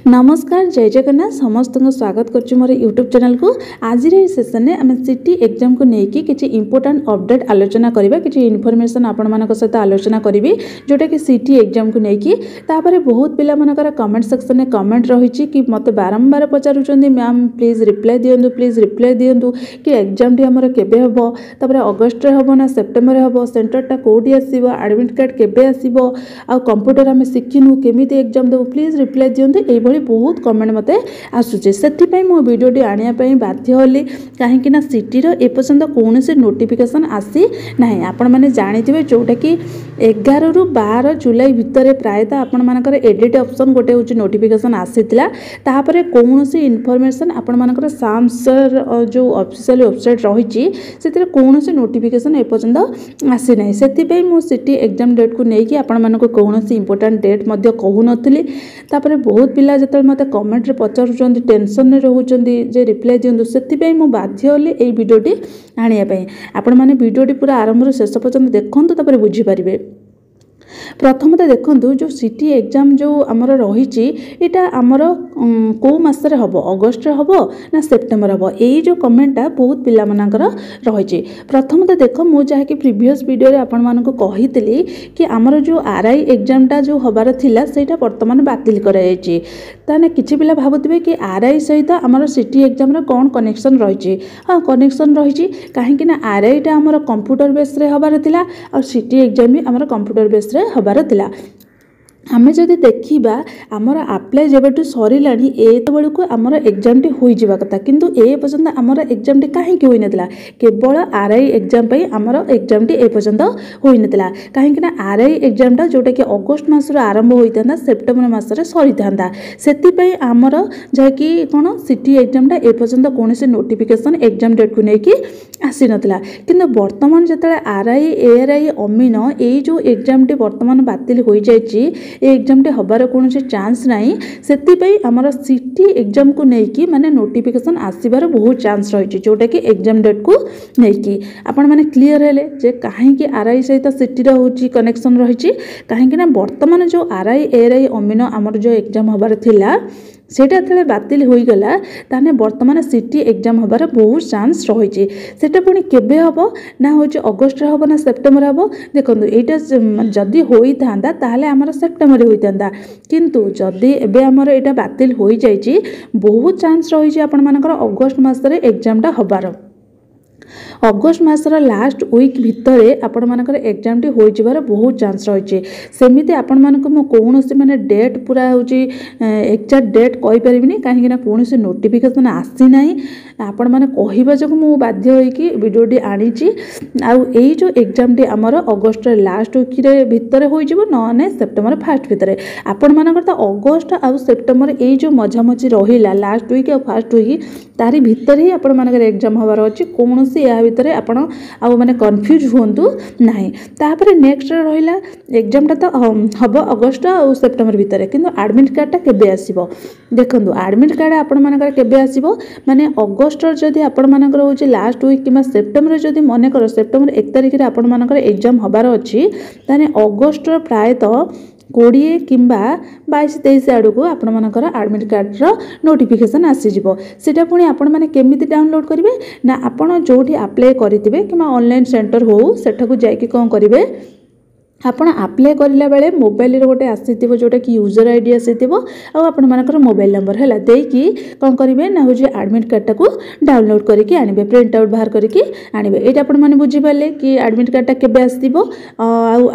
नमस्कार जय जगन्नाथ समस्त को स्वागत करुच्ची मोर यूट्यूब चैनल को। आज सेसन में आम सिटी एग्जाम को लेकिन किसी इंपोर्टाट अपडेट आलोचना करवा कि इनफॉरमेशन आपण मान सहित आलोचना करी जोटा कि सिटी एग्जाम को लेकिन बहुत पिला मनकर कमेंट सेक्शन में कमेंट रही कि मत बारंबार पचारुंट मैम प्लीज रिप्लाई दिंतु प्लीज रिप्लाई दिंतु कि एग्जाम टी आमर केबे हम तापर अगस्ट हम ना सेप्टेम्बर हम सेंटरटा कौटी आसो एडमिट कार्ड केबे आसो आ कंप्यूटर आम शिखिनु केमी एग्जाम देव प्लीज रिप्लाई दिंतु ये बहुत कमेंट मते आसुचे से मो वीडियोटी आने बाध्य होली कहीं सिटी एपर्यंत कौन से नोटिफिकेशन आसी ना आपण मैंने जानी जोटा कि 11 ରୁ 12 जुलाई भितर प्रायतः आपण मानकर एडिट ऑप्शन गोटे हूँ नोटिफिकेशन आसीला तापर कौन सी इनफॉरमेशन आपण मानकर साम्सर जो ऑफिशियल वेबसाइट रही से कौन सी नोटिफिकेशन एपर्यंत आसी ना से मो सिटी एग्जाम डेट को लेकिन आपण मानक कौन सी इंपोर्टेंट डेट कहू नी तापर बहुत पिला जो मत कमेंट पचारुंट टेंशन में रोचे जे रिप्लाई दिंतु से बाध्य होली ये वीडियोटी आने आपण मैंने वीडियोटी पूरा आरंभ शेष पर्यंत देखूँ तापर बुझीपारे। प्रथमतः देखो जो सिटी एग्जाम जो आमर रही आमर कौ मसरे हम अगस्ट हम ना सेप्टेम्बर हम यही जो कमेंटा बहुत पिला मानकर रही। प्रथमतः देख मु जहाँकि प्रीवियस वीडियो आपण मानक कही कि आमर जो आरआई एग्जामटा जो हबार थिला सेटा वर्तमान बातिल कराई ताने किछि पिला भाबुथिबे कि आरआई सहित आमर सिटी एग्जाम रे कोन कनेक्शन रही। हाँ कनेक्शन रही कहीं आरआईटा आमर कंप्यूटर बेस रे हबार थिला और सिटी एग्जाम भी आमर कंप्यूटर बेस रे हबार थिला। आमे जदि देखिबा आमर आप्लाय जेबेटू सरिला एत बेलू को आमर एग्जाम टी होई जिबा कथा किंतु ए पर्यंत आमर एग्जाम टी काहे कि होई नथिला केवल आरआई एग्जाम पई आमर एग्जाम टी ए पर्यंत होई नथिला कहीं आरआई एग्जाम टा जोटा कि अगस्त मास रो आरंभ होइतांदा सेप्टेम्बर मास रे सरितांदा सेति पई आमर जाकी कोन सिटी एग्जाम टा ए पर्यंत कोनोसी नोटिफिकेशन एग्जाम डेट को नेकी आसी नथिला किंतु वर्तमान जतले आरआई एआरआई अमीन ए जो एग्जाम टी वर्तमान बातिल होई जायछि एग्जाम टे हबार कौन से चांस नहीं से आमर सिटी एग्जाम को लेकिन माने नोटिफिकेशन आसबार बहुत चांस रही जोटा कि एग्जाम डेट को लेकिन आपण मैंने क्लीयर है जे कहीं आरआई सहित सिटी होची कनेक्शन रही कहीं वर्तमान जो आरआई एआरआई अमीन आमर जो एग्जाम हबार थिला सेटा थले बातिल होई गला ताने वर्तमान सिटी एग्जाम हबार बहुत चांस रही सेटा पुणी केबे हबो ना होची अगस्ट रे हबो ना सेप्टेम्बर हबो देखंतु एटा जदी होई थांदा ताहले हमर सेप्टेम्बर होई थांदा किंतु जदी एबे हमर एटा बातिल होई जाईची बहुत चांस रही छि आपण मानकर अगस्त मास रे एग्जामटा हबार अगस्ट मासर लास्ट वीक भितर आपण मानकर एग्जाम टी होई जिबार बहुत चांस रही सेमिति आपण मानक मो कोनोसी माने डेट पूरा होची एक्जेक्ट डेट कहि परिबिनी काहे कि कोनोसी नोटिफिकेशन आसी नाही आपण माने कहिबा जको मो बाध्य होई कि वीडियोटी आनी छि आउ एई जो एग्जाम टी हमर अगस्ट रे लास्ट वीक रे भितर होई जिवो नने सेप्टेम्बर फर्स्ट भितर आपण मानकर त अगस्ट आउ सेप्टेम्बर एई जो मझामझी रहिला लास्ट वीक आ फर्स्ट वीक तारी भितर ही आपण मानकर एग्जाम हबार अछि कोनोसी या भितर आपण आ माने कंफ्यूज होंतु नाही तापर नेक्स्ट रहिला एग्जामटा तो हबो अगस्ट आ सेप्टेम्बर भितर किंतु एडमिट कार्डटा केबे आसीबो देखंतु एडमिट कार्ड आपण मानकर केबे आसीबो माने अगस्ट जदि आपण मानकर होची लास्ट वीक किमा सेप्टेम्बर जदि मने कर सेप्टेम्बर 1 तारिख रे आपण मानकर एग्जाम हबार अछि ताने अगस्ट प्रायतः 20 किंबा 22-23 आड़ को आपण मानकर एडमिट कार्ड रो नोटिफिकेशन आसीजिवो सेटा पुणी आपण माने केमिति डाउनलोड करिवे ना आपण जोठी अप्लाई करितिबे किमा ऑनलाइन सेंटर हो सेठा को जाई कि कोन करिवे आपण अप्लाई करला बेले मोबाइल रे गोटे आसीथिबो जोटा कि यूजर आईडी आसीथिबो आ आपण मानकर मोबाइल नंबर हैला देकी कोन करिवे ना हो जे एडमिट कार्डटा को डाउनलोड करके आनिबे प्रिंट आउट बाहर करके आनिबे एटा आपण माने बुझी पाले कि एडमिट कार्डटा केबे आसीथिबो आ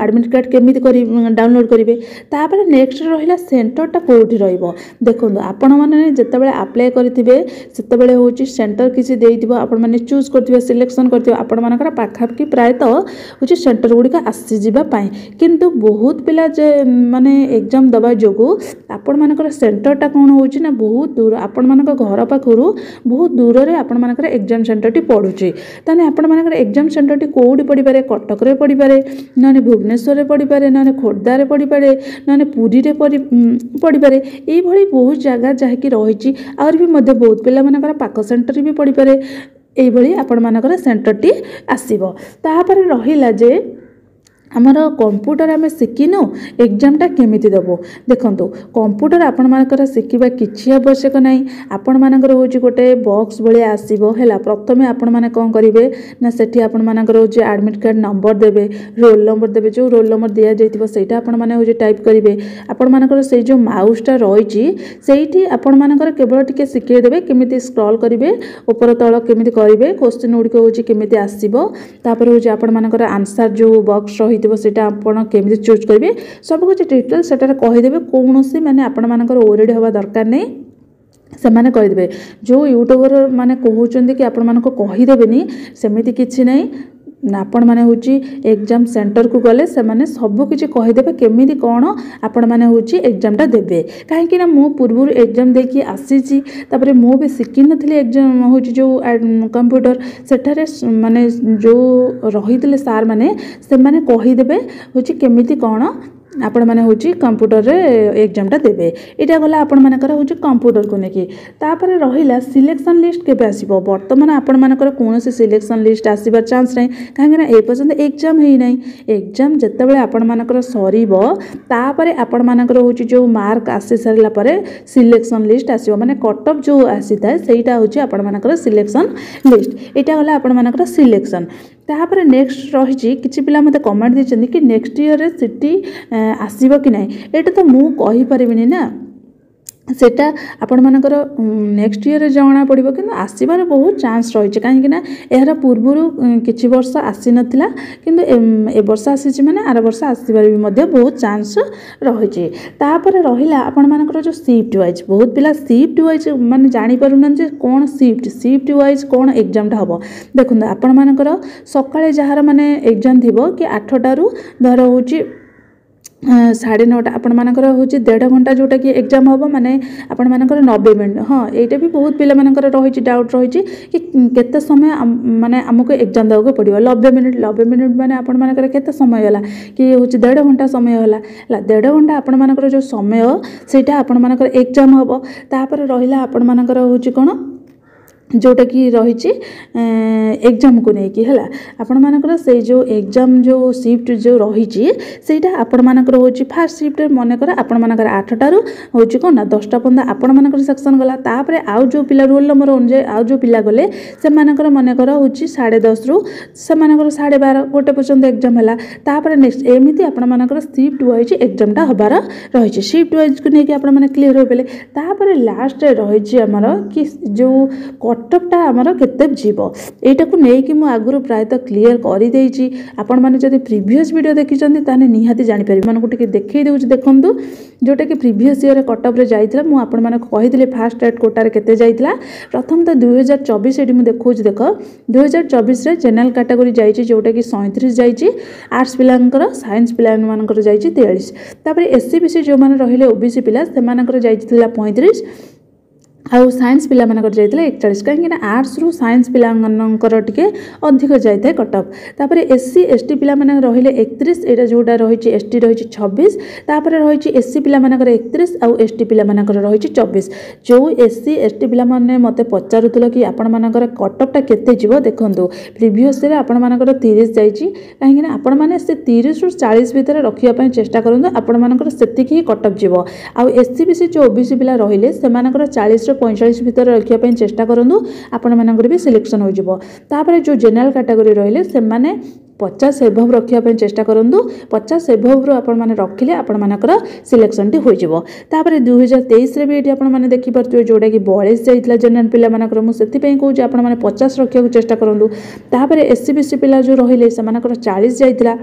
एडमिट कार्ड केमिति करि डाउनलोड करिवे तापर नेक्स्ट रहिला सेंटरटा कोठी रहइबो देखंतु आपण माने जत्ते बेले अप्लाई करथिबे सेत्ते बेले होची सेंटर किछि देइथिबो आपण माने चूज करथिबे सिलेक्शन करथिबे आपण मानकर पाखा कि प्रायतः होची सेंटर गुडी का आसी जिबा पाई किंतु बहुत पिला जे माने एग्जाम दबा जोगु आपण मानकर सेंटरटा कोन होची ना बहुत दूर आपण मानकर घर पाखरु बहुत दूर रे आपण मानकर एग्जाम सेंटरटी पडुची ताने आपण मानकर एग्जाम सेंटरटी कोडी पडी पारे कटक रे पडी पारे नाने भुवनेश्वर रे पडी पारे नाने खोर्धा रे पडी पारे नाने पुरी रे पडी पारे एई भली बहुत जगह जहा कि रहिची और भी मध्य बहुत पिला मानकर पाक सेंटर भी पडी पारे एई भली आपण मानकर सेंटरटी आसीबो तापर रहिला जे आमर कंप्यूटर आम शिखिनु एग्जामटा केमिति देबो देखंतु कंप्यूटर आपण मानकर शिखिबा किछि आवश्यक नाही आपण मानकर होची गोटे बॉक्स भलिया आसीबो हैला प्रथमे आपण माने कोन करिवे ना सेठी आपण मानकर होची एडमिट कार्ड नंबर देबे रोल नंबर देबे जो रोल नंबर दिया जाइतिबो सेटा आपण माने होची टाइप करिवे आपण मानकर से जो माउसटा रहिची सेठी आपण मानकर केवल टिके शिखे देबे केमिति स्क्रॉल करिवे ऊपर तळ केमिति करिवे क्वेश्चन उडी को होची केमिति आसीबो तापर होची आपण मानकर आंसर जो बॉक्स रही सेटा आपण केमिति चूज करिवे सब कुछ डिटेल सेटा कहिदेबे कोनोसी माने आपण मानकर ओरेडी हवा दरकार नै से माने कहिदेबे जो यूट्यूबर माने कहउचंदी कि आपण मानको कहिदेबेनी सेमिति किछि नै आपण माने होची एग्जाम सेंटर को गले से माने सब किछि कहिदेबे केमिति कोन आपण माने होची एग्जामटा देबे काहे कि ना मो पूर्व एग्जाम देखि आसीची तापरे मो भी सिखि नथिले एग्जाम होची जो कंप्यूटर सेठारे माने जो रहितले सार माने से माने कहिदेबे होची केमिति कोन आपण माने होची कंप्यूटर रे एग्जामटा देबे एटा गला आपण मानकर होची कंप्यूटर को नेकी तापरे रहिला सिलेक्शन लिस्ट केबे आसीबो वर्तमान आपण मानकर कोनोसी सिलेक्शन लिस्ट आसीबा चांस नै काहे ना ए पर्यंत एग्जाम हेई नै एग्जाम जत्तेबेले आपण मानकर सरीबो तापरे आपण मानकर होची जो मार्क आसी सरला परे सिलेक्शन लिस्ट आसीबो माने कट ऑफ जो आसीता सेटा होची आपण मानकर सिलेक्शन लिस्ट एटा गला आपण मानकर सिलेक्शन तापर नेक्स्ट रही किसी पिला मते कमेंट देछन कि नेक्स्ट ईयर रे सिटी आसीबो कि नै एटा तो मु कहि परिबिनी ना सेटा आपण मानकर नेक्स्ट ईयर जाना पड़ो कि आसबार बहुत चांस रही कहीं यार पूर्वर किछि वर्ष आसी नथिला किंतु ए वर्ष आसी माने आर वर्ष आसबार भी बहुत चांस रही तापर रहिला आपण मानकर जो शिफ्ट वाइज बहुत पिला शिफ्ट वाइज माने जानि पारुन जे कोन शिफ्ट वाइज कोन एग्जामटा हबो देखुन आपण मानकर सकाळे जहार माने एग्जाम थिबो कि 8टा रु धर होची 9:30 आपण मानकर होची 1.5 घंटा जोटा कि एग्जाम हम माने आपण मानकर 90 मिनिट हाँ एटा भी बहुत पिला मानकर रही डाउट रही कि केते समय माने हमको एग्जाम देबो पड़ियो 90 मिनिट माने आपण मानकर केते समय होला कि होची 1.5 घंटा समय होला 1.5 घंटा आपण मानकर जो समय सेटा आपण मानकर एग्जाम हबो तापर रहिला आपण मानकर होची कोन जोटा कि रही एग्जाम को लेकिन है आपण मानकर से जो एग्जाम जो शिफ्ट जो रही सेटा आपण मानकर होची फास्ट शिफ्ट मनकर आपण मानकर 8टा रु होची कोन ना 10टा पर्यंत आपण मानकर सेक्शन गला तापरे आउ जो पिला रोल नंबर अनुसार आउ जो पिला गले से मानकर मनकर होची 10:30 रु से मानकर 12:30 गोटे पर्यंत एग्जाम हैला तापरे नेक्स्ट एमिति आपण मानकर शिफ्ट वाइज एग्जामटा हबार रही शिफ्ट वाइज को लेकिन आपण माने क्लियर हो पेले तापरे लास्ट रही हमर कि जो कटअपटा आमर केते जीवो एटा को नै कि मु आगुरु प्रायतः क्लियर करि देछि आपण माने जदि प्रीवियस वीडियो देखिचंदी ताने निहाती जानि परिबे माने गुटे देखै देउछि देखंतु जोटा कि प्रीवियस ईयर कटअप रे जाइतला मु आपण माने कहिदिले फास्ट ट्रेड कोटा रे केते जाइतला प्रथम त 2024 एडी मु देखौछि देख 2024 रे जनरल कैटेगरी जाइछि जोटा कि 37 जाइछि आर्ट्स पिलांकर साइंस पिला मानकर जाइछि 43 तापर एससी बीसी जो माने रहिले ओबीसी पिला से मानकर जाइथिला 35 आउ साइंस पिला मानकर जाइतले 41 कहीं आर्ट्स रु साइंस पिला मानकर टिके अधिक जाइते कटअप तापर एससी एसटी पिला माने रहिले 31 एटा जोटा रहिछि एसटी रहिछि 26 तापर रहिछि एससी पिला मानकर 31 आउ एसटी पिला मानकर रहिछि 24 जो एससी एसटी पिला माने मते पचारुतल कि आपण मानकर कटअपटा केते जीवो देखंतु प्रीवियस रे आपण मानकर 30 जाइछि कहीं आपण माने से 30 रु 40 भीतर रखिया पय चेष्टा करंतु आपण मानकर सेतिकी कटअप जीवो आउ एससी बीसी जो ओबीसी पिला रहिले से मानकर 40 45 भीतर रखिया चेष्टा करूँ आपण मानकर भी सिलेक्शन हो जिवो तापर जो जनरल कैटेगरी रहिले से माने 50 एभव रखिया चेष्टा करूँ 50 एभव आपण माने रखिले आपण मानकर सिलेक्शन टी हो जिवो तापर 2023 रे भी एटी आपण माने देखि परतु जोटा कि 42 जाइतला जनरल पिला मानकर मु सेति पई कहू जे आपण माने 50 रखिया चेष्टा करूँ तापर एससी बीसी पिला जो रहिले से मानकर 40 जाइतला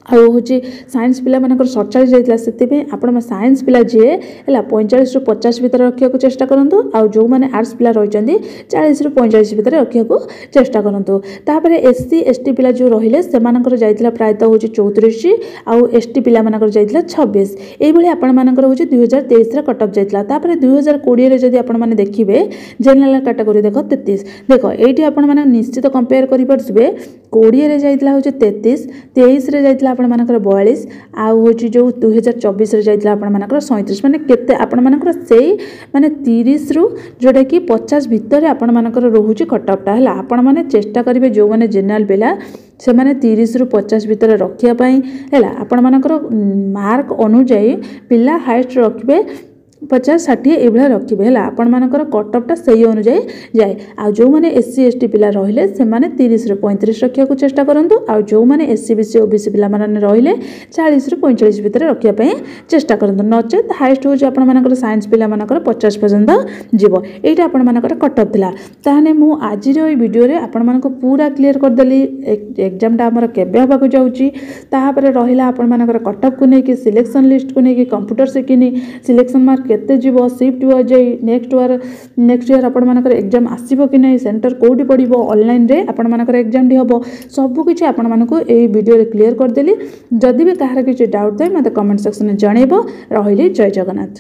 आउ हूँ साइंस पिला मानकर 47 जाइतला सेति आपण साइंस पिला जे है 45 रु 50 भीतर रखिया चेष्टा करूँ आउ जो मैंने आर्ट्स पिला रही 40 रु 45 भीतर रखिया चेष्टा करूँ तापर एससी एसटी पिला जो रहिले से मानकर जाइतला प्रायतः हूँ 34 आउ एसटी पिला मानकर जाइतला 26 एभली आपण मानकर हूँ 2023 रे कटअप जाइतला तापर 2020 रे जदि आपण माने देखिबे जनरल कैटेगरी देख 33 देख एठी आपण माने निश्चित कंपेयर करि परथिबे 20 रे जाइतला हूँ 33 23 रे जाइतला ଆପଣମାନଙ୍କର 42 ଆଉ ହେଉଛି ଯେଉଁ 2024ରେ ଯାଇଥିଲା ଆପଣମାନଙ୍କର 37 ମାନେ କେତେ ଆପଣମାନଙ୍କର ସେଇ ମାନେ 30ରୁ ଯେଉଁଟାକି 50 ଭିତରେ ଆପଣମାନଙ୍କର ରହୁଛି କଟଅଫ୍ଟା ହେଲା। ଆପଣମାନେ ଚେଷ୍ଟା କରିବେ ଯେଉଁମାନେ ଜେନେରାଲ ପିଲା ସେମାନେ 30ରୁ 50 ଭିତରେ ରଖିବା ପାଇଁ ହେଲା। ଆପଣମାନଙ୍କର ମାର୍କ ଅନୁଯାୟୀ ପିଲା ହାଏଷ୍ଟ ରଖିବେ 50-60 ଏଇଭଳିଆ ରଖିବେ ହେଲା। ଆପଣମାନଙ୍କର କଟଅଫ୍ଟା ସେଇ ଅନୁଯାୟୀ ଯାଏ। ଆଉ ଯେଉଁମାନେ SC ST ପିଲା ରହିଲେ ସେମାନେ 30ରୁ 35 ରଖିବାକୁ ଚେଷ୍ଟା କରନ୍ତୁ। ଆଉ ଯେଉଁମାନେ SC BC OBC ପିଲାମାନେ ରହିଲେ 40ରୁ 45 ଭିତରେ ରଖିବା ପାଇଁ ଚେଷ୍ଟା କରନ୍ତୁ। ନଚେତ୍ ହାଏଷ୍ଟ ହେଉଛି ଆପଣମାନଙ୍କର ସାଇନ୍ସ ପିଲାମାନଙ୍କର 50 ପର୍ଯ୍ୟନ୍ତ ଯିବ। ଏଇଟା ଆପଣମାନଙ୍କର କଟଅଫ୍ ଥିଲା। ତାହେଲେ ମୁଁ ଆଜିର ଏଇ ଭିଡ଼ିଓରେ ଆପଣମାନଙ୍କୁ ପୁରା କ୍ଲିୟର କରିଦେଲି ଏକ୍ଜାମଟା ଆମର କେବେ ହେବାକୁ ଯାଉଛି। ତାପରେ ରହିଲା ଆପଣମାନଙ୍କର କଟଅଫ୍କୁ ନେଇକି ସିଲେକ୍ସନ୍ ଲିଷ୍ଟକୁ ନେଇକି କମ୍ପ୍ୟୁଟର ଶିଖିନି ସିଲେକ୍ସନ୍ ମାର୍କ କେତେ ଯିବ ସିଫ୍ଟ ୱାଇଜ୍ ନେକ୍ସଟ ଇୟର ଆପଣମାନଙ୍କର ଏକ୍ଜାମ ଆସିବ କି ନାହିଁ ସେଣ୍ଟର କେଉଁଠି ପଡ଼ିବ ଅନଲାଇନ୍ରେ ଆପଣମାନଙ୍କର ଏକ୍ଜାମଟି ହେବ ସବୁକିଛି ଆପଣମାନଙ୍କୁ ଏଇ ଭିଡ଼ିଓରେ କ୍ଲିୟର କରିଦେଲି। ଯଦି ବି କାହାର କିଛି ଡାଉଟ୍ ଥାଏ ମୋତେ କମେଣ୍ଟ ସେକ୍ସନରେ ଜଣାଇବ। ରହିଲି ଜୟ ଜଗନ୍ନାଥ।